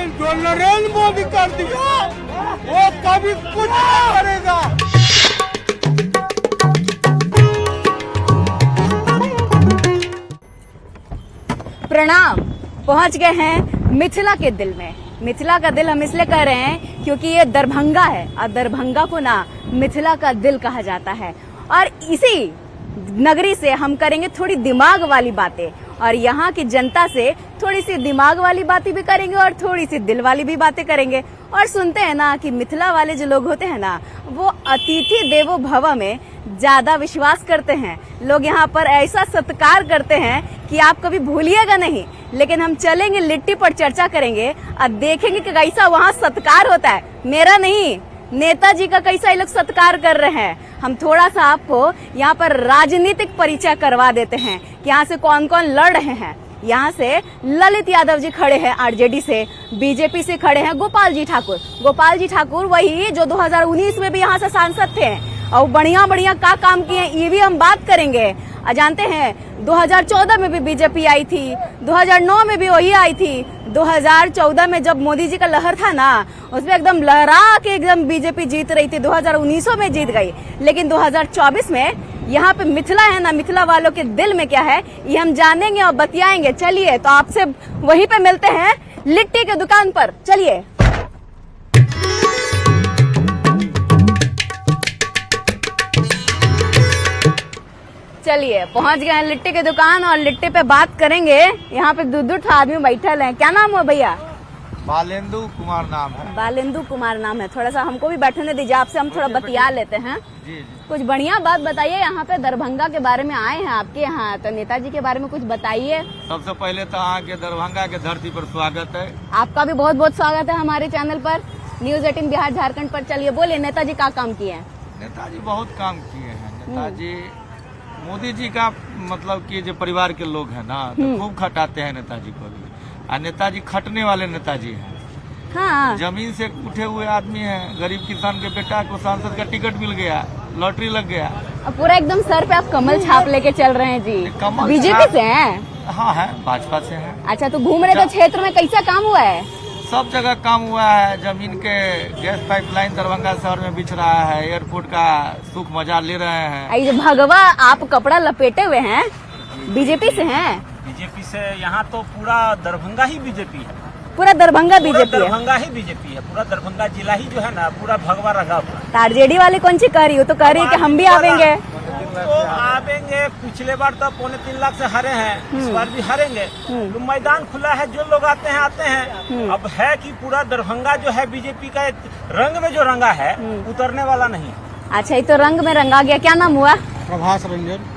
लेकिन जो नरेंद्र मोदी कर दिया वो कभी कुछ नहीं करेगा। प्रणाम। पहुंच गए हैं मिथिला के दिल में। मिथिला का दिल हम इसलिए कह रहे हैं क्योंकि ये दरभंगा है और दरभंगा को ना मिथिला का दिल कहा जाता है। और इसी नगरी से हम करेंगे थोड़ी दिमाग वाली बातें और यहाँ की जनता से थोड़ी सी दिमाग वाली बातें भी करेंगे और थोड़ी सी दिल वाली भी बातें करेंगे। और सुनते हैं ना कि मिथिला वाले जो लोग होते हैं ना वो अतिथि देवो भव में ज्यादा विश्वास करते हैं। लोग यहाँ पर ऐसा सत्कार करते हैं कि आप कभी भूलिएगा नहीं। लेकिन हम चलेंगे लिट्टी पर चर्चा करेंगे और देखेंगे कि कैसा वहाँ सत्कार होता है। मेरा नहीं, नेताजी का कैसा ये लोग सत्कार कर रहे हैं। हम थोड़ा सा आपको यहाँ पर राजनीतिक परिचय करवा देते हैं कि यहाँ से कौन कौन लड़ रहे हैं। यहाँ से ललित यादव जी खड़े हैं आरजेडी से, बीजेपी से खड़े हैं गोपाल जी ठाकुर। गोपाल जी ठाकुर वही जो 2019 में भी यहाँ से सांसद थे और बढ़िया बढ़िया का काम किए ये भी हम बात करेंगे। जानते हैं 2014 में भी बीजेपी आई थी, 2009 में भी वही आई थी। 2014 में जब मोदी जी का लहर था ना उसमें एकदम लहरा के एकदम बीजेपी जीत रही थी। 2019 में जीत गई। लेकिन 2024 में यहाँ पे मिथिला है ना, मिथिला वालों के दिल में क्या है ये हम जानेंगे और बतियाएंगे। चलिए तो आपसे वहीं पे मिलते हैं लिट्टी के दुकान पर। चलिए चलिए पहुंच गए हैं लिट्टी की दुकान और लिट्टी पे बात करेंगे। यहाँ पे दूर आदमी बैठल हैं। क्या नाम है भैया? बालेंदु कुमार नाम है। बालेंदु कुमार नाम है। थोड़ा सा हमको भी बैठने दीजिए, आपसे हम थोड़ा बतिया लेते हैं। जी जी। कुछ बढ़िया बात बताइए। यहाँ पे दरभंगा के बारे में आए हैं आपके यहाँ, तो नेताजी के बारे में कुछ बताइए। सबसे पहले तो यहाँ के दरभंगा के धरती पर स्वागत है। आपका भी बहुत बहुत स्वागत है हमारे चैनल पर न्यूज 18 बिहार झारखंड पर। चलिए बोलिए नेताजी क्या काम किए हैं? नेताजी बहुत काम किए हैं। नेताजी मोदी जी का मतलब कि जो परिवार के लोग हैं ना तो खूब खटाते हैं नेताजी को भी। और नेताजी खटने वाले नेताजी हैं। हाँ, जमीन से उठे हुए आदमी हैं। गरीब किसान के बेटा को सांसद का टिकट मिल गया, लॉटरी लग गया। पूरा एकदम सर पे आप कमल छाप लेके चल रहे हैं जी। कमल बीजेपी से हैं? हाँ है, भाजपा से है। अच्छा, तो घूम रहे थे क्षेत्र में, कैसा काम हुआ है? सब जगह काम हुआ है। जमीन के गैस पाइपलाइन दरभंगा शहर में बिछ रहा है। एयरपोर्ट का सुख मजा ले रहे हैं। ये भगवा आप कपड़ा लपेटे हुए हैं, बीजेपी से हैं? बीजेपी से यहाँ तो पूरा दरभंगा ही बीजेपी है। पूरा दरभंगा बीजेपी है? दरभंगा ही बीजेपी है। पूरा दरभंगा जिला ही जो है ना पूरा भगवा रखा हुआ। आरजेडी वाले कौन सी कह रही हो? तो कह रही है कि हम भी आवेंगे। तो आवेंगे। पिछले बार तो 2.25 लाख से हारे हैं, इस बार भी हारेंगे। तो मैदान खुला है, जो लोग आते हैं आते हैं। अब है कि पूरा दरभंगा जो है बीजेपी का एक रंग में जो रंगा है उतरने वाला नहीं। अच्छा, ये तो रंग में रंगा गया। क्या नाम हुआ? प्रभास रंजन।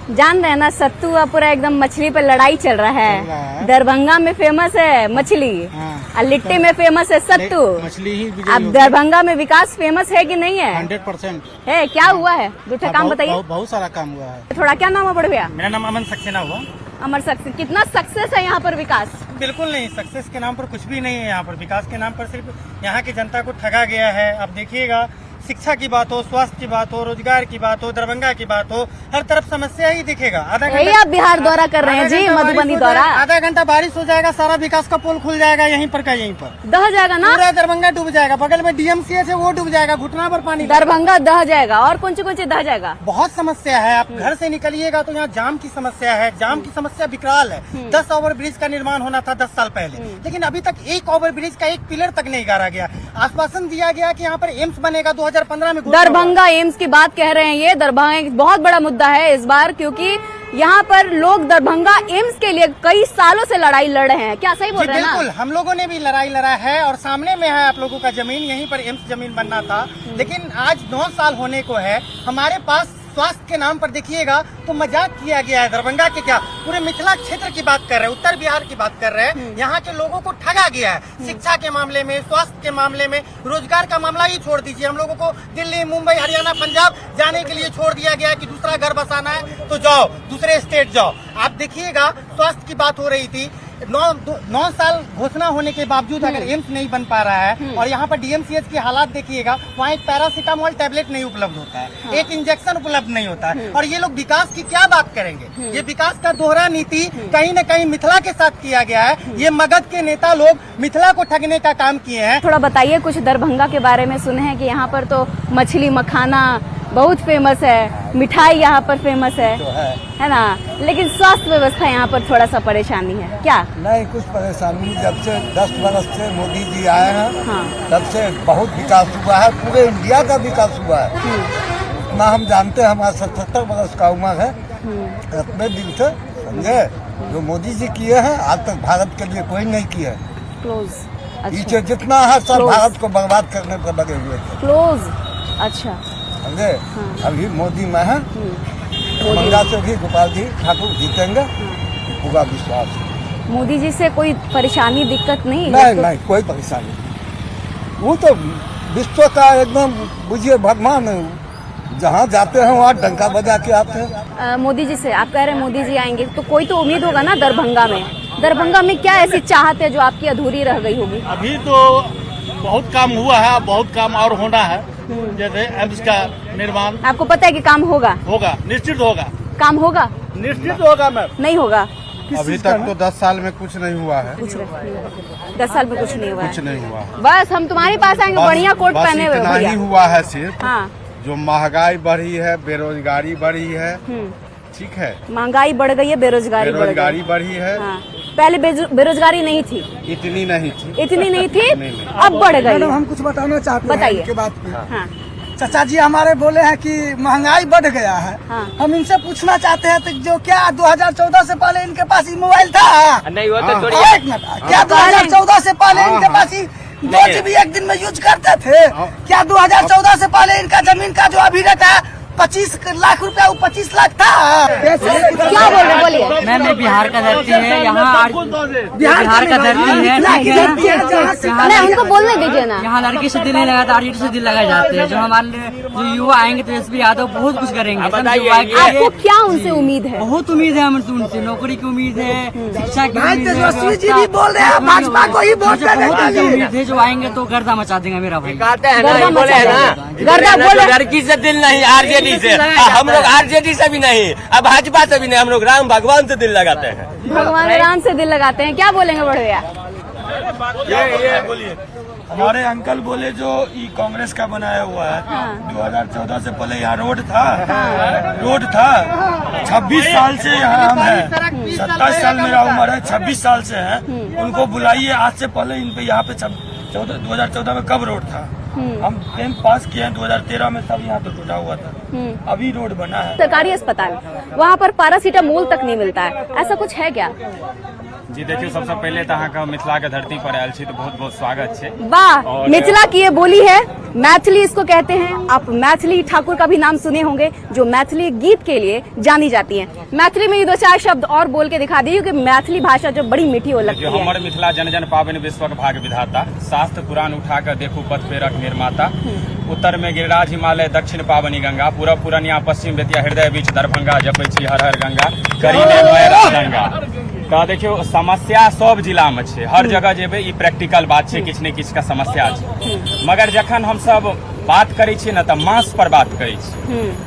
जान रहे हैं ना, सत्तू हुआ पूरा एकदम मछली पे लड़ाई चल रहा है। दरभंगा में फेमस है मछली और लिट्टी में फेमस है सत्तू। मछली ही अब दरभंगा में विकास फेमस है कि नहीं है? 100% है। क्या हुआ है? दूसरा काम बताइए। बहुत सारा काम हुआ है। थोड़ा क्या नाम है बड़े भैया? मेरा नाम अमन सक्सेना हुआ। अमर सक्सेस। कितना सक्सेस है यहाँ पर विकास? बिल्कुल नहीं, सक्सेस के नाम पर कुछ भी नहीं है। यहाँ पर विकास के नाम पर सिर्फ यहाँ की जनता को ठगा गया है। अब देखिएगा, शिक्षा की बात हो, स्वास्थ्य की बात हो, रोजगार की बात हो, दरभंगा की बात हो, हर तरफ समस्या ही दिखेगा। आधा घंटा आप बिहार दौरा कर रहे हैं जी, मधुबनी दौरा। आधा घंटा बारिश हो जाएगा, सारा विकास का पोल खुल जाएगा यहीं पर का यहीं पर। दह जाएगा ना? पूरा दरभंगा डूब जाएगा। बगल में डीएमसीएच है, वो डूब जाएगा, घुटना पर पानी। दरभंगा दह जाएगा। और कौन सी दह जाएगा? बहुत समस्या है। आप घर से निकलिएगा तो यहाँ जाम की समस्या है। जाम की समस्या विकराल है। 10 ओवर ब्रिज का निर्माण होना था 10 साल पहले, लेकिन अभी तक एक ओवर ब्रिज का एक पिलर तक नहीं गाड़ा गया। आश्वासन दिया गया कि यहाँ पर एम्स बनेगा 2015 में। दरभंगा एम्स की बात कह रहे हैं। ये दरभंगा एक बहुत बड़ा मुद्दा है इस बार, क्योंकि यहाँ पर लोग दरभंगा एम्स के लिए कई सालों से लड़ाई लड़ रहे हैं। क्या सही बोल रहे हैं ना? बिल्कुल, हम लोगों ने भी लड़ाई लड़ा है और सामने में है आप लोगों का जमीन। यहीं पर एम्स जमीन बनना था, लेकिन आज 9 साल होने को है। हमारे पास स्वास्थ्य के नाम पर देखिएगा तो मजाक किया गया है। दरभंगा के क्या, पूरे मिथिला क्षेत्र की बात कर रहे हैं, उत्तर बिहार की बात कर रहे हैं। यहाँ के लोगों को ठगा गया है। शिक्षा के मामले में, स्वास्थ्य के मामले में, रोजगार का मामला ही छोड़ दीजिए। हम लोगों को दिल्ली, मुंबई, हरियाणा, पंजाब जाने के लिए छोड़ दिया गया कि दूसरा घर बसाना है तो जाओ, दूसरे स्टेट जाओ। आप देखिएगा, स्वास्थ्य की बात हो रही थी। 9 साल घोषणा होने के बावजूद अगर एम्स नहीं बन पा रहा है और यहाँ पर डीएमसीएच की हालात देखिएगा, वहाँ एक पैरासीटामोल टैबलेट नहीं उपलब्ध होता है, एक इंजेक्शन उपलब्ध नहीं होता है, और ये लोग विकास की क्या बात करेंगे। ये विकास का दोहरा नीति कहीं न कहीं मिथिला के साथ किया गया है। ये मगध के नेता लोग मिथिला को ठगने का काम किए हैं। थोड़ा बताइए कुछ दरभंगा के बारे में। सुने हैं कि यहाँ पर तो मछली मखाना बहुत फेमस है, मिठाई यहाँ पर फेमस है ना, लेकिन स्वास्थ्य व्यवस्था यहाँ पर थोड़ा सा परेशानी है क्या? नहीं, कुछ परेशानी। जब से 10 वर्ष से मोदी जी आए हैं, हाँ। तब से बहुत विकास हुआ है, पूरे इंडिया का विकास हुआ है। उतना हम जानते हैं, हमारा 77 वर्ष का उम्र है। अपने दिल से समझे, जो मोदी जी किए हैं आज तक भारत के लिए कोई नहीं किया। क्लोज। पीछे जितना है सब भारत को बर्बाद करने पर लगे हुए थे। क्लोज। अच्छा, समझे। अभी मोदी में है, मंगा से भी गोपाल जी ठाकुर जीतेंगे, पूरा विश्वास है। मोदी जी से कोई परेशानी दिक्कत नहीं? नहीं, कोई परेशानी नहीं। वो तो विश्व का एकदम बुझिए भगवान, जहाँ जाते हैं वहाँ डंका बजा के आते हैं। मोदी जी से आप कह रहे हैं मोदी जी आएंगे, तो कोई तो उम्मीद होगा ना दरभंगा में। दरभंगा में क्या ऐसी चाहत है जो आपकी अधूरी रह गई होगी? अभी तो बहुत काम हुआ है, बहुत काम और होना है। जैसे एम्स का निर्माण आपको पता है कि काम होगा? होगा, निश्चित होगा। काम होगा? निश्चित होगा मैम। नहीं होगा? अभी तक तो 10 साल में कुछ नहीं हुआ है। 10 साल में कुछ नहीं हुआ? कुछ नहीं हुआ। बस हम तुम्हारे पास आएंगे बढ़िया कोट पहने हुए इतना ही हुआ है सिर्फ। हाँ। जो महंगाई बढ़ी है, बेरोजगारी बढ़ी है, ठीक है। महंगाई बढ़ गई है, बेरोजगारी बढ़ी है। हाँ। पहले बेरोजगारी नहीं थी, इतनी नहीं थी। इतनी नहीं थी, नहीं। अब बढ़ गई। हम कुछ बताना चाहते हैं बताइए। इनके बात पे। हाँ। चाचा जी हमारे बोले हैं कि महंगाई बढ़ गया है। हाँ। हम इनसे पूछना चाहते हैं तो जो क्या 2014 से पहले इनके पास ही मोबाइल था? नहीं वो तो एक मिनट, क्या 2014 से पहले इनके पास ही 2 GB एक दिन में यूज करते थे? क्या 2014 से पहले इनका जमीन का जो अभी रेट है 25 लाख रुपया, वो 25 लाख था? क्या बोल रहे हैं? बोलिए। मैम ये बिहार का धरती है, यहाँ बिहार का धरती है, नहीं, उनको बोलने दीजिए ना। यहाँ लड़की से दिल नहीं लगाता, आरजेडी से दिल लगाए जाते हैं। जो हमारे जो युवा आएंगे तेजस्वी यादव बहुत कुछ करेंगे। आपको क्या उनसे उम्मीद है? बहुत उम्मीद है हमसे, उनसे नौकरी की उम्मीद है, शिक्षा की उम्मीद है। तेजस्वी जी भी बोल रहे हैं भाजपा को ही वोट देने बहुत के लिए। उम्मीद है, जो आएंगे तो गर्दा मचा देंगे मेरा भाई। लड़की से दिल नहीं, आरजेडी से। हम लोग आरजेडी से भी नहीं, अब भाजपा से भी नहीं, हम लोग राम भगवान से दिल लगाते हैं। भगवान राम से दिल लगाते हैं। क्या बोलेंगे बढ़िया? ये बोलिए। हमारे अंकल बोले जो ये कांग्रेस का बनाया हुआ है, 2014 से पहले यहाँ रोड था। 26 साल से यहाँ हम हैं, 27 साल मेरा उम्र है, 26 साल से है। उनको बुलाइए, आज से पहले इन पे यहाँ पे 2014 में कब रोड था? हम 10th पास किए हैं 2013 में, तब यहाँ तो टूटा हुआ था, अभी रोड बना है। सरकारी अस्पताल, वहाँ पर पैरासीटामोल तक नहीं मिलता है, ऐसा कुछ है क्या? जी देखिए, सबसे पहले तो अहाँ मिथिला के धरती पर आयल छी तो बहुत बहुत स्वागत है। वाह, मिथिला की ये बोली है, मैथिली इसको कहते हैं। आप मैथिली ठाकुर का भी नाम सुने होंगे, जो मैथिली गीत के लिए जानी जाती हैं। मैथिली में ये 2-4 शब्द और बोल के दिखा दीजिए कि मैथिली भाषा जो बड़ी मीठी हो लगती है। हमारे मिथिला जन जन पावन विश्वक भाग विधाता, शास्त्र पुराण उठा कर देखो पथ प्रेरक निर्माता। उत्तर में गिरिराज हिमालय, दक्षिण पावनी गंगा, पूरब पूर्णिया, पश्चिम बेतिया, हृदय बीच दरभंगा, जपै छी हर हर गंगा, करीने मैरा गंगा। तो देखियो समस्या सब जिला में छे, हर जगह जेबे ई प्रैक्टिकल बात छे, किछ ने किछ का समस्या छे। मगर जखन हम सब बात करै छी न, त मास पर बात करै छी।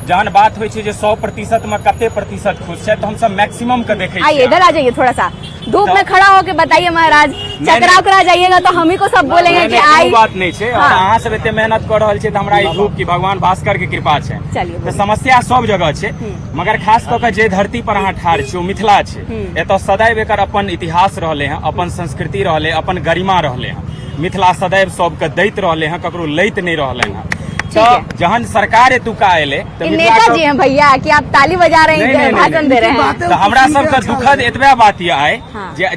जहन बात होइ छे जे 100% में कते प्रतिशत खुश छे, तो हम सब मैक्सिमम के देखे छी। आइए इधर आ जाइए, थोड़ा सा धूप में खड़ा होके बताइए महाराज। चकरा उकरा जाइएगा तो हम ही को सब बोलेंगे कि आई बात नहीं छे। और अहाँ सब एते मेहनत कर रहल छे त हमरा ई धूप की भगवान भास्कर के कृपा छे। चलिए, तो समस्या सब जगह छे, मगर खास कऽ के जे धरती पर अहाँ ठाढ़ छी, ओ मिथिला छे। एतऽ सदैव एकर अपन इतिहास रहले हैं, अपन संस्कृति रहले, अपन गरिमा रहले हैं। मिथिला सदैव सबके दैत रहले हैं, ककरो लैत नहीं रहले हैं। तो जहन सरकार एतुका अयले तो नेता जी हैं भैया कि आप ताली बजा रहे हैं, भाषण दे रहे हैं। तो हमरा सबके दुखद एतबे बात ये आए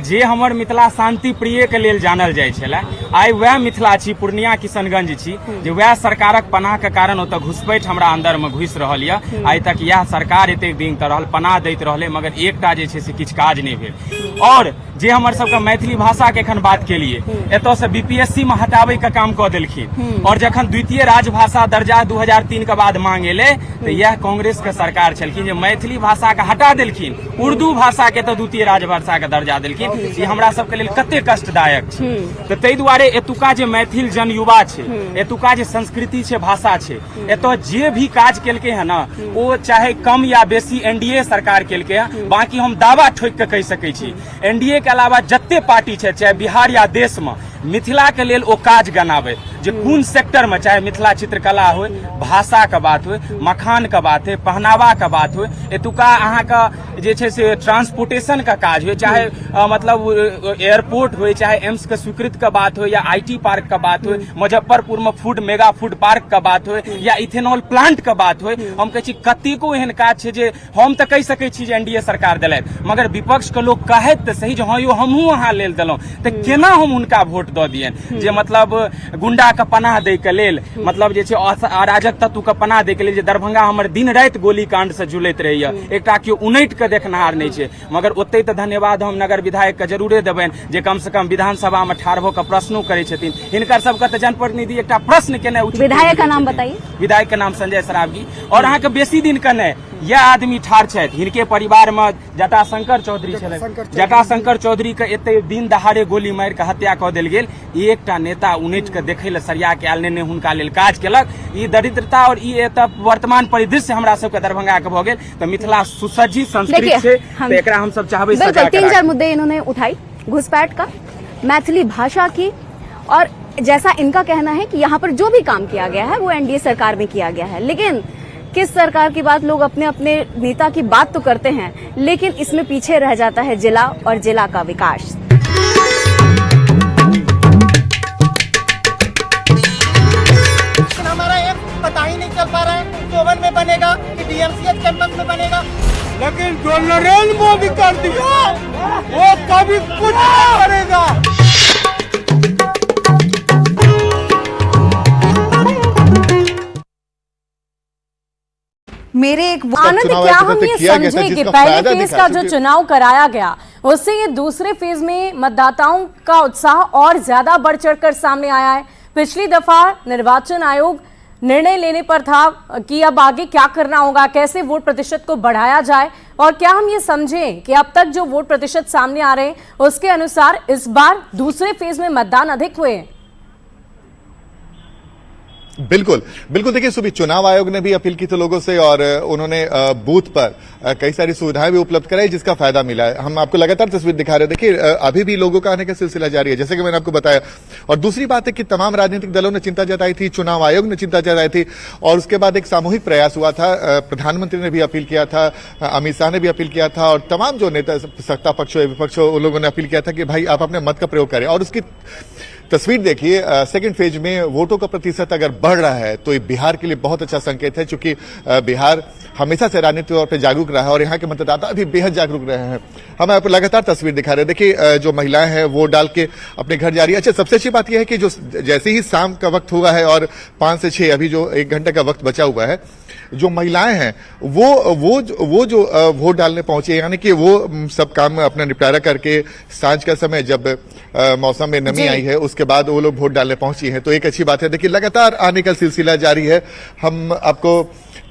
जे हमर मिथिला शांति प्रिय के लेल जानल जाय छले, आइ वह मिथिला छी, पूर्णिया किशनगंज छी, जे वह सरकारक पनाह के कारण ओतऽ घुसपैठ हमरा अंदर में घुसि रहल ये। आइ तक यह सरकार एतेक दिन तऽ रहल, पनाह दैत रहले, मगर एकटा जे छै से किछु काज नहि भेल। और जे हमर सबके मैथिली भाषा के एखन बात के लिए एतऽ से बीपीएससी में हटावे के काम कऽ देलखिन और जखन द्वितीय राजभाषा दर्जा 2003 के बाद मांग एले तो यह कांग्रेस के सरकार छलखिन जे मैथिली भाषा के हटा देलखिन, उर्दू भाषा के तो द्वितीय राजभाषा के दर्जा देलखिन। ई हमरा सबके लेल कते कष्टदायक छै। तो ताहि दुआरे एतुका जे मैथिल जन युवा छै, एतुका जे संस्कृति छै, भाषा छै, एतऽ जे भी काज केलकै है ना ओ चाहे कम या बेसी एनडीए सरकार केलकै है। बाकी हम दावा ठोक के कहि सकै छी एनडीए के अलावा जते पार्टी छै चाहे बिहार या देश में मिथिला के लेल ओ काज गनावे जे कोन सेक्टर में, चाहे मिथिला चित्रकला हो, भाषा के बात हो, मखान के बात हो, पहनावा के बात हो, एतुका अहाँ का जे छै से ट्रांसपोर्टेशन का काज हो, चाहे मतलब एयरपोर्ट हो, चाहे एम्स के स्वीकृत के बात हो या आईटी पार्क का बात हो, मुजफ्फरपुर में मेगा फूड पार्क का बात हो या इथेनॉल प्लांट के बात हो। हम कहै छी कतेको एहन काज छै जे हम तऽ कहि सकै छी जे एनडीए सरकार देलथि, मगर विपक्ष के लोग कहैत तऽ सही जे हाँ यो हमहूँ अहाँ लेल देलहुँ, तऽ केना हम हुनका वोट दऽ दियनि जे मतलब गुंडा के पनाह दै के लेल, मतलब जे छै अराजक तत्व के पनाह दै के लेल जे दरभंगा हमर दिन राति गोली कांड से जुलैत रहैया, एकटा केओ उनटि के देखनहार नहीं छै। मगर ओते तऽ धन्यवाद हम नगर विधायक के जरूरे देबनि जे कम से कम विधानसभा में ठाढ़ भऽ कऽ प्रश्नो करै छथिन। हिनकर सबके तऽ जनप्रतिनिधि एकटा प्रश्न केने उचित। विधायक का नाम बताइए। विधायक के नाम संजय सरावगी। और अहाँ के बेसी दिन के नहि यह आदमी ठाढ़ छथि, हिनके परिवार में जटाशंकर चौधरी छलनि, जटाशंकर चौधरी के एते दिन दहाड़े गोली मारि के हत्या कऽ देल गेल। एकटा नेता उनटि के देखै ले सरिया के आयल ने हुनका लेल काज केलक। ई दरिद्रता और ई एतऽ वर्तमान परिदृश्य हमरा सबके दरभंगा के भऽ गेल। तऽ मिथिला सुसज्जित संस्कृति छै, तऽ एकरा हम सब चाहबै सजा करा। 3-4 मुद्दे इन्होंने उठाई, घुसपैठ का, मैथिली भाषा की, और जैसा इनका कहना है कि यहाँ पर जो भी काम किया गया है वो एनडीए सरकार में किया गया है। लेकिन किस सरकार की बात, लोग अपने अपने नेता की बात तो करते हैं लेकिन इसमें पीछे रह जाता है जिला और जिला का विकास। हमारा एक पता ही नहीं चल पा रहा है चौवन में बनेगा कि डीएमसीएच कैंपस में बनेगा। लेकिन जो नरेंद्र मोदी कर दिया वो कभी कुछ नहीं करेगा। मेरे एक आनंद, क्या हम ये समझे कि पहले फेज का जो चुनाव कराया गया उससे ये दूसरे फेज में मतदाताओं का उत्साह और ज्यादा बढ़ चढ़कर सामने आया है। पिछली दफा निर्वाचन आयोग निर्णय लेने पर था कि अब आगे क्या करना होगा, कैसे वोट प्रतिशत को बढ़ाया जाए, और क्या हम ये समझें कि अब तक जो वोट प्रतिशत सामने आ रहे हैं उसके अनुसार इस बार दूसरे फेज में मतदान अधिक हुए हैं? बिल्कुल बिल्कुल। देखिए सुबह चुनाव आयोग ने भी अपील की थी लोगों से और उन्होंने बूथ पर कई सारी सुविधाएं भी उपलब्ध कराई जिसका फायदा मिला है। हम आपको लगातार तस्वीर दिखा रहे हैं। देखिए अभी भी लोगों का आने का सिलसिला जारी है जैसे कि मैंने आपको बताया। और दूसरी बात है कि तमाम राजनीतिक दलों ने चिंता जताई थी, चुनाव आयोग ने चिंता जताई थी और उसके बाद एक सामूहिक प्रयास हुआ था। प्रधानमंत्री ने भी अपील किया था, अमित शाह ने भी अपील किया था और तमाम जो नेता सत्ता पक्ष हो विपक्ष हो उन लोगों ने अपील किया था कि भाई आप अपने मत का प्रयोग करें। और उसकी तस्वीर देखिए, सेकंड फेज में वोटों का प्रतिशत अगर बढ़ रहा है तो ये बिहार के लिए बहुत अच्छा संकेत है, क्योंकि बिहार हमेशा से राजनीतिक तौर पर जागरूक रहा है और यहाँ के मतदाता भी बेहद जागरूक रहे हैं। हम आपको लगातार तस्वीर दिखा रहे हैं। देखिए जो महिलाएं हैं वोट डाल के अपने घर जा रही है। अच्छा, सबसे अच्छी बात यह है कि जो जैसे ही शाम का वक्त हुआ है और 5 से 6 अभी जो 1 घंटे का वक्त बचा हुआ है, जो महिलाएं हैं वो जो वोट डालने पहुंचे, यानी कि वो सब काम अपना निपटारा करके सांझ का समय जब मौसम में नमी आई है उसके बाद वो लोग वोट डालने पहुंची हैं, तो एक अच्छी बात है। देखिए लगातार आने का सिलसिला जारी है। हम आपको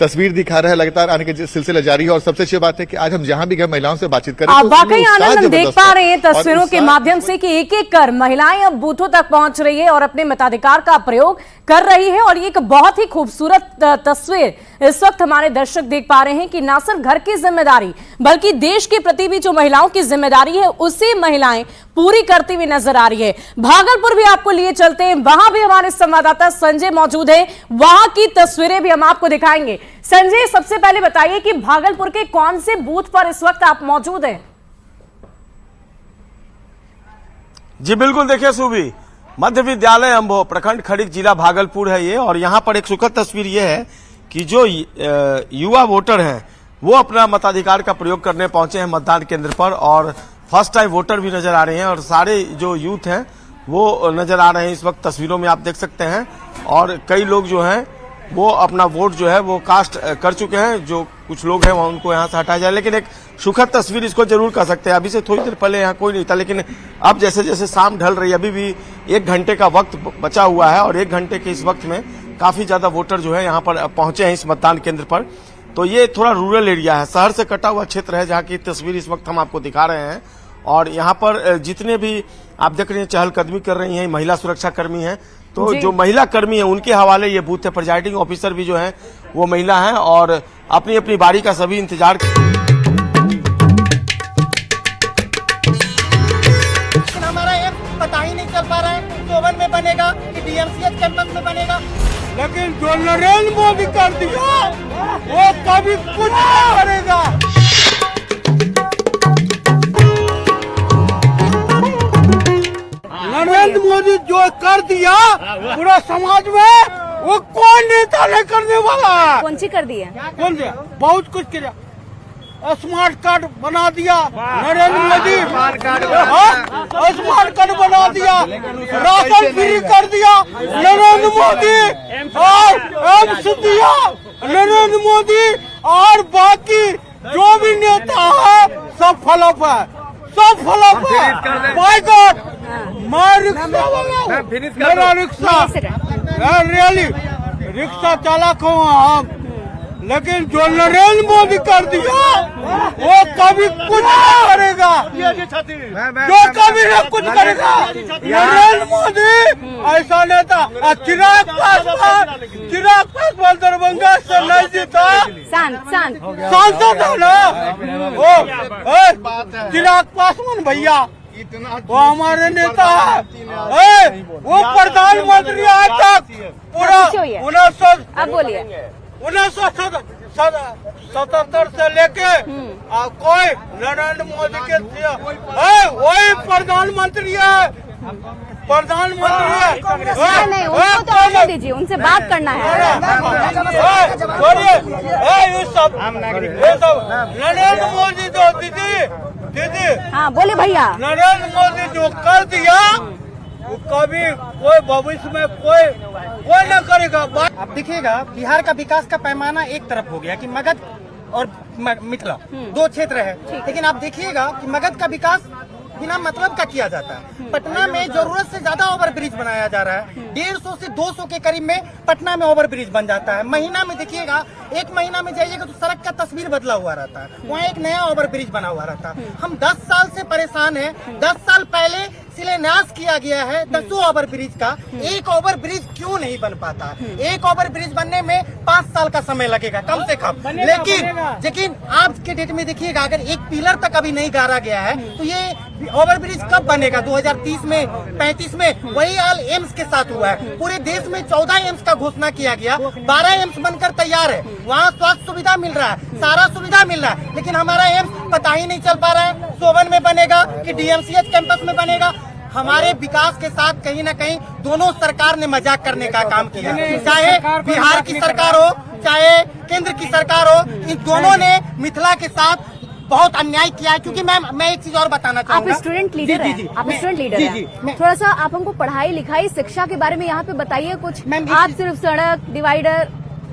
तस्वीर दिखा रहे हैं, लगातार आने का सिलसिला जारी है। और सबसे अच्छी बात है कि आज हम जहां भी गए महिलाओं से बातचीत करें तो वाकई आनंद हम देख पा रहे हैं तस्वीरों के माध्यम से कि एक एक कर महिलाएं अब बूथों तक पहुंच रही है और अपने मताधिकार का प्रयोग कर रही है। और ये एक बहुत ही खूबसूरत तस्वीर इस वक्त हमारे दर्शक देख पा रहे हैं कि ना सिर्फ घर की जिम्मेदारी बल्कि देश के प्रति भी जो महिलाओं की जिम्मेदारी है उसे महिलाएं पूरी करती हुई नजर आ रही है। भागलपुर भी आपको लिए चलते हैं, वहां भी हमारे संवाददाता संजय मौजूद है, वहां की तस्वीरें भी हम आपको दिखाएंगे। संजय, सबसे पहले बताइए कि भागलपुर के कौन से बूथ पर इस वक्त आप मौजूद हैं? जी बिल्कुल, देखिए सुबी मध्य विद्यालय अम्भो प्रखंड खड़ीक जिला भागलपुर है ये, और यहाँ पर एक सुखद तस्वीर ये है कि जो युवा वोटर हैं वो अपना मताधिकार का प्रयोग करने पहुंचे हैं मतदान केंद्र पर, और फर्स्ट टाइम वोटर भी नजर आ रहे हैं और सारे जो यूथ हैं वो नजर आ रहे हैं इस वक्त तस्वीरों में आप देख सकते हैं। और कई लोग जो हैं वो अपना वोट जो है वो कास्ट कर चुके हैं, जो कुछ लोग हैं वहाँ उनको यहाँ से हटाया जाए, लेकिन एक सुखद तस्वीर इसको जरूर कह सकते हैं। अभी से थोड़ी देर पहले यहाँ कोई नहीं था, लेकिन अब जैसे जैसे शाम ढल रही है, अभी भी 1 घंटे का वक्त बचा हुआ है और 1 घंटे के इस वक्त में काफी ज्यादा वोटर जो है यहाँ पर पहुंचे हैं इस मतदान केंद्र पर। तो ये थोड़ा रूरल एरिया है, शहर से कटा हुआ क्षेत्र है, जहाँ की तस्वीर इस वक्त हम आपको दिखा रहे हैं। और यहाँ पर जितने भी आप देख रहे हैं चहलकदमी कर रही हैं महिला सुरक्षा कर्मी हैं, तो जो महिला कर्मी है उनके हवाले ये बूथ है। प्रिजाइडिंग ऑफिसर भी जो है वो महिला है और अपनी अपनी बारी का सभी इंतजार। लेकिन हमारा एम्स पता ही नहीं चल पा रहा है 54 में बनेगा कि डीएमसीएच कैंपस में बनेगा। लेकिन जो नरेंद्र मोदी कर दिया वो कभी कुछ नहीं करेगा। नरेंद्र मोदी जो कर दिया पूरा समाज में वो कोई नेता नहीं करने वाला है। कौन सी कर दी है? कौन दिया? बहुत कुछ किया। स्मार्ट कार्ड बना दिया नरेंद्र मोदी, स्मार्ट कार्ड बना दिया, राशन फ्री कर दिया नरेंद्र मोदी, और एम्स दिया नरेंद्र मोदी, और बाकी जो भी नेता है सब फ्लॉप है, सब फ्लॉप है। बाय गॉड, मैं रिक्शा वाला हूँ, मेरा रिक्शा रियली रिक्शा चालक हूँ हम, लेकिन जो नरेंद्र मोदी कर दिया वो कभी कुछ नहीं करेगा, जो कभी नहीं कुछ करेगा। नरेंद्र मोदी ऐसा नेता। चिराग पासवान दरभंगा से नहीं जीता, सांसद है ना ओ चिराग पासवान भैया, वो हमारे नेता है, वो प्रधानमंत्री आज तक पूरा 1977 से लेके कोई नरेंद्र मोदी के वही प्रधानमंत्री है, नहीं, उनको तो आने दीजिए, उनसे बात करना है। ये सब नरेंद्र मोदी जो दीदी हाँ बोले भैया, नरेंद्र मोदी जो कर दिया वो कभी कोई भविष्य में कोई न करेगा। आप देखिएगा बिहार का विकास का पैमाना एक तरफ हो गया कि मगध और मिथिला 2 क्षेत्र है, लेकिन आप देखिएगा कि मगध का विकास बिना मतलब का किया जाता है। पटना में जरूरत से ज्यादा ओवरब्रिज बनाया जा रहा है, 150 से 200 के करीब में पटना में ओवरब्रिज बन जाता है। महीना में देखिएगा, 1 महीना में जाइएगा तो सड़क का तस्वीर बदला हुआ रहता है, वहाँ एक नया ओवरब्रिज बना हुआ रहता है। हम 10 साल से परेशान हैं। 10 साल पहले शिलान्यास किया गया है 10 ओवरब्रिज का, एक ओवरब्रिज क्यों नहीं बन पाता? एक ओवरब्रिज बनने में 5 साल का समय लगेगा कम से कम, लेकिन आज के डेट में देखिएगा अगर एक पिलर तक अभी नहीं गाड़ा गया है तो ये ओवरब्रिज कब बनेगा? 2030 में, 35 में। वही हाल एम्स के साथ हुआ है। पूरे देश में 14 एम्स का घोषणा किया गया, 12 एम्स बनकर तैयार है, वहाँ स्वास्थ्य सुविधा मिल रहा है, सारा सुविधा मिल रहा है, लेकिन हमारा एम्स पता ही नहीं चल पा रहा है 54 में बनेगा कि डीएमसीएच कैंपस में बनेगा। हमारे विकास के साथ कहीं न कहीं दोनों सरकार ने मजाक करने का काम किया, चाहे बिहार की सरकार हो चाहे केंद्र की सरकार हो, इन दोनों ने मिथिला के साथ बहुत अन्याय किया है। क्योंकि मैं एक चीज और बताना चाहूँगा। आप स्टूडेंट लीडर हैं, आप स्टूडेंट लीडर हैं, थोड़ा सा आप हमको पढ़ाई लिखाई शिक्षा के बारे में यहाँ पे बताइए कुछ। आप सिर्फ सड़क डिवाइडर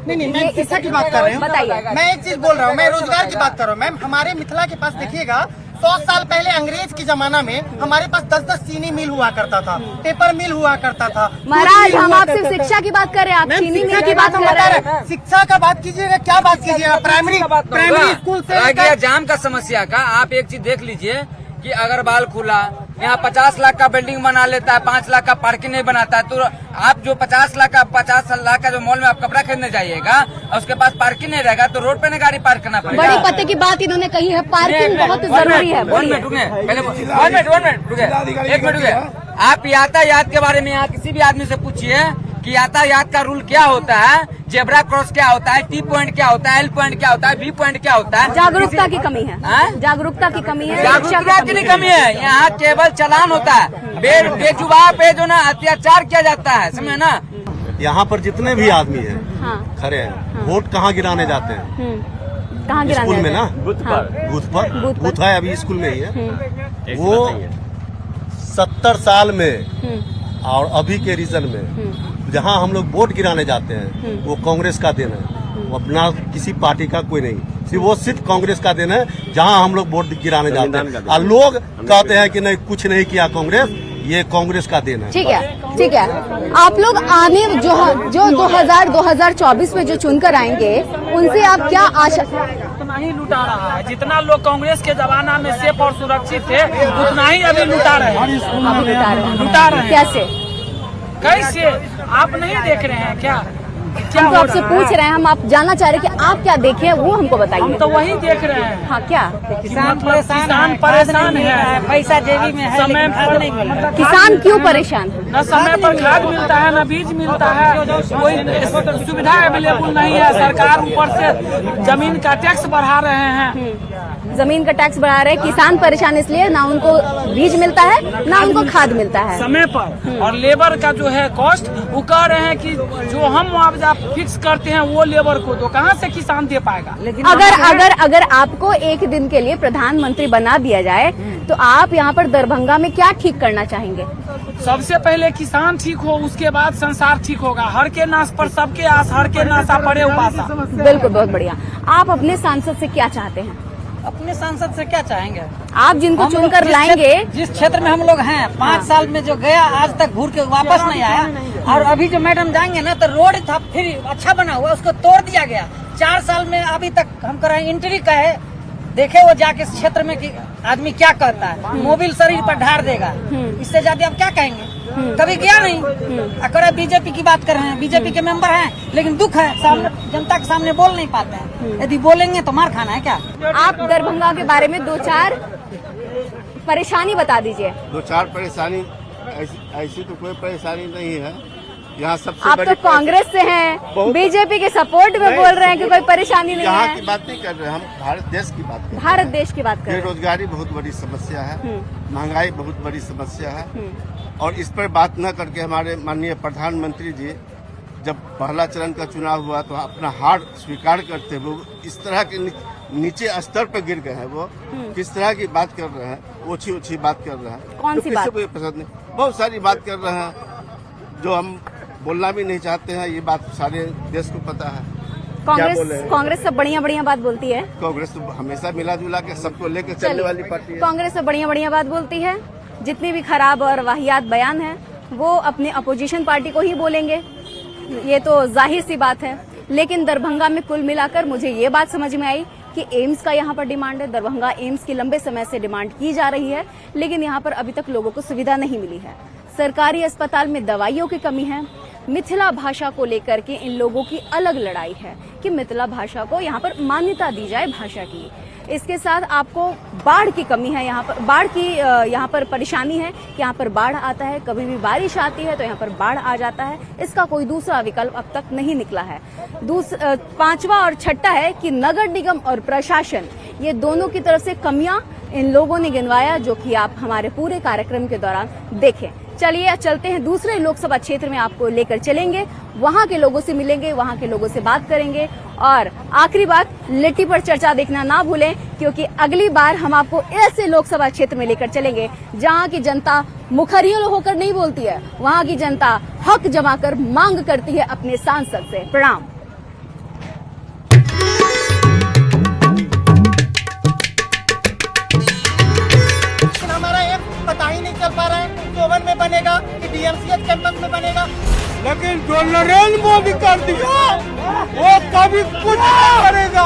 नहीं, मैं शिक्षा की बात कर रही हूँ। बताइए। मैं एक चीज बोल रहा हूँ, मैं रोजगार की बात कर रहा हूँ। मैम हमारे मिथिला के पास देखिएगा 100 साल पहले अंग्रेज के जमाना में हमारे पास 10-10 चीनी मिल हुआ करता था, पेपर मिल हुआ करता था। महाराज हम आपसे शिक्षा की बात कर रहे हैं, आप चीनी मिल की बात कर रहे हैं। शिक्षा का बात कीजिएगा, क्या बात कीजिएगा? प्राइमरी स्कूल से जाम का समस्या का आप एक चीज देख लीजिए कि अग्रवाल खुला, यहाँ 50 लाख का बिल्डिंग बना लेता है, 5 लाख का पार्किंग नहीं बनाता है, तो आप जो 50 लाख का जो मॉल में आप कपड़ा खरीदने जाइएगा और उसके पास पार्किंग नहीं रहेगा तो रोड पे ना गाड़ी पार्क करना पड़ेगा। बड़ी पते की बात इन्होंने कही है, पार्किंग बहुत जरूरी है। 1 मिनट रुके, पहले 1 मिनट रुके। आप यातायात के बारे में यहाँ किसी भी आदमी से पूछिए कि यातायात का रूल क्या होता है, जेब्रा क्रॉस क्या होता है, टी पॉइंट क्या होता है, एल पॉइंट क्या होता है, बी पॉइंट क्या होता है। जागरूकता की कमी है, जागरूकता की कमी है, जागरूकता की नहीं कमी है। यहाँ केवल चलान होता है, बेजुबान पे जो ना अत्याचार किया जाता है, समझे ना। यहाँ पर जितने भी आदमी हैं खड़े हैं, वोट कहाँ गिराने जाते हैं? कहाँ गिराने? स्कूल में ना, बूथ है, अभी स्कूल में ही है। वो 70 साल में और अभी के रीजन में जहाँ हम लोग वोट गिराने जाते हैं वो कांग्रेस का दिन है, वो अपना किसी पार्टी का कोई नहीं। कि वो सिर्फ कांग्रेस का दिन है, जहां हम लोग वोट गिराने जाते हैं। और लोग कहते हैं कि नहीं, कुछ नहीं किया कांग्रेस, ये कांग्रेस का दिन है। ठीक है, ठीक है। आप लोग आने जो 2024 में जो चुनकर आएंगे, उनसे आप क्या आशा? उतना ही लुटा रहा है, जितना लोग कांग्रेस के जमाना में सेफ और सुरक्षित थे, उतना ही अभी लुटा रहे हैं। लुटा रहे हैं। कैसे कैसे आप नहीं देख रहे हैं क्या? हम तो आपसे पूछ रहे हैं, हम आप जानना चाह रहे हैं कि आप क्या देखे हैं, वो हमको बताइए। हम तो वही देख रहे हैं। हाँ, क्या किसान परेशान है, पैसा जेबी में है, समय पर किसान क्यों परेशान है? न समय पर खाद मिलता है, न बीज मिलता है, कोई सुविधा अवेलेबल नहीं है। सरकार ऊपर से जमीन का टैक्स बढ़ा रहे हैं। जमीन का टैक्स बढ़ा रहे हैं, किसान परेशान इसलिए ना उनको बीज मिलता है ना उनको खाद मिलता है समय पर। और लेबर का जो है कॉस्ट, वो कह रहे हैं कि जो हम मुआवजा फिक्स करते हैं वो लेबर को तो कहाँ से किसान दे पाएगा। लेकिन अगर आपको एक दिन के लिए प्रधानमंत्री बना दिया जाए तो आप यहाँ पर दरभंगा में क्या ठीक करना चाहेंगे? सबसे पहले किसान ठीक हो, उसके बाद संसार ठीक होगा। हर के नाश पर सबके आस, हर के नाशा पड़े उपासा। बिल्कुल, बहुत बढ़िया। आप अपने सांसद से क्या चाहते हैं? अपने सांसद से क्या चाहेंगे? आप जिनको चुनकर लाएंगे, जिस क्षेत्र में हम लोग हैं, 5 साल में जो गया आज तक घूर के वापस नहीं आया, और अभी जो मैडम जाएंगे ना तो रोड था फिर अच्छा बना हुआ, उसको तोड़ दिया गया। 4 साल में अभी तक हम कर रहे हैं, इंट्री का है, देखे वो जाके इस क्षेत्र में कि आदमी क्या कहता है, मोबिल शरीर पर ढार देगा। इससे ज्यादा आप क्या कहेंगे? कभी गया नहीं। अगर बीजेपी की बात कर रहे हैं, बीजेपी के मेंबर हैं, लेकिन दुख है सामने जनता के सामने बोल नहीं पाते हैं। यदि बोलेंगे तो मार खाना है क्या? आप दरभंगा के बारे में 2-4 परेशानी बता दीजिए। 2-4 परेशानी, ऐसी तो कोई परेशानी नहीं है यहाँ। सबसे आप तो कांग्रेस से हैं, बीजेपी के सपोर्ट में बोल रहे हैं कि कोई परेशानी नहीं यहाँ है। की बात नहीं कर रहे, हम भारत देश की बात कर रहे हैं। भारत देश की बात कर रहे हैं। बेरोजगारी बहुत बड़ी समस्या है, महंगाई बहुत बड़ी समस्या है, और इस पर बात न करके हमारे माननीय प्रधानमंत्री जी जब पहला चरण का चुनाव हुआ तो अपना हार स्वीकार करते हुए इस तरह के नीचे स्तर पर गिर गए हैं। वो किस तरह की बात कर रहे हैं, ओछी बात कर रहे हैं। कौन सी बात? कोई पसंद नहीं, बहुत सारी बात कर रहे हैं जो हम बोलना भी नहीं चाहते हैं। ये बात सारे देश को पता है। कांग्रेस सब बढ़िया बात बोलती है। कांग्रेस तो हमेशा मिला जुला के सबको लेकर चलने वाली पार्टी है। कांग्रेस सब बढ़िया बात बोलती है। जितनी भी खराब और वाहियात बयान है वो अपने अपोजिशन पार्टी को ही बोलेंगे, ये तो जाहिर सी बात है। लेकिन दरभंगा में कुल मिलाकर मुझे ये बात समझ में आई कि एम्स का यहाँ पर डिमांड है। दरभंगा एम्स की लंबे समय से डिमांड की जा रही है, लेकिन यहाँ पर अभी तक लोगों को सुविधा नहीं मिली है। सरकारी अस्पताल में दवाइयों की कमी है। मिथिला भाषा को लेकर के इन लोगों की अलग लड़ाई है कि मिथिला भाषा को यहाँ पर मान्यता दी जाए भाषा की। इसके साथ आपको बाढ़ की कमी है, यहाँ पर बाढ़ की यहाँ पर परेशानी है कि यहाँ पर बाढ़ आता है, कभी भी बारिश आती है तो यहाँ पर बाढ़ आ जाता है। इसका कोई दूसरा विकल्प अब तक नहीं निकला है। 5वां और 6ठा है कि नगर निगम और प्रशासन, ये दोनों की तरफ से कमियां इन लोगों ने गिनवाया, जो कि आप हमारे पूरे कार्यक्रम के दौरान देखें। चलिए चलते हैं दूसरे लोकसभा क्षेत्र में, आपको लेकर चलेंगे, वहां के लोगों से मिलेंगे, वहां के लोगों से बात करेंगे। और आखिरी बात, लिट्टी पर चर्चा देखना ना भूलें, क्योंकि अगली बार हम आपको ऐसे लोकसभा क्षेत्र में लेकर चलेंगे जहां की जनता मुखरियों होकर नहीं बोलती है, वहां की जनता हक जमा कर मांग करती है अपने सांसद से। प्रणाम। हमारा एक पता ही नहीं चल पा रहा है, चौवन में बनेगा कि डीएमसीएच कैंपस में बनेगा। लेकिन जो नरेंद्र मोदी कर दिया वो कभी कुछ नहीं करेगा।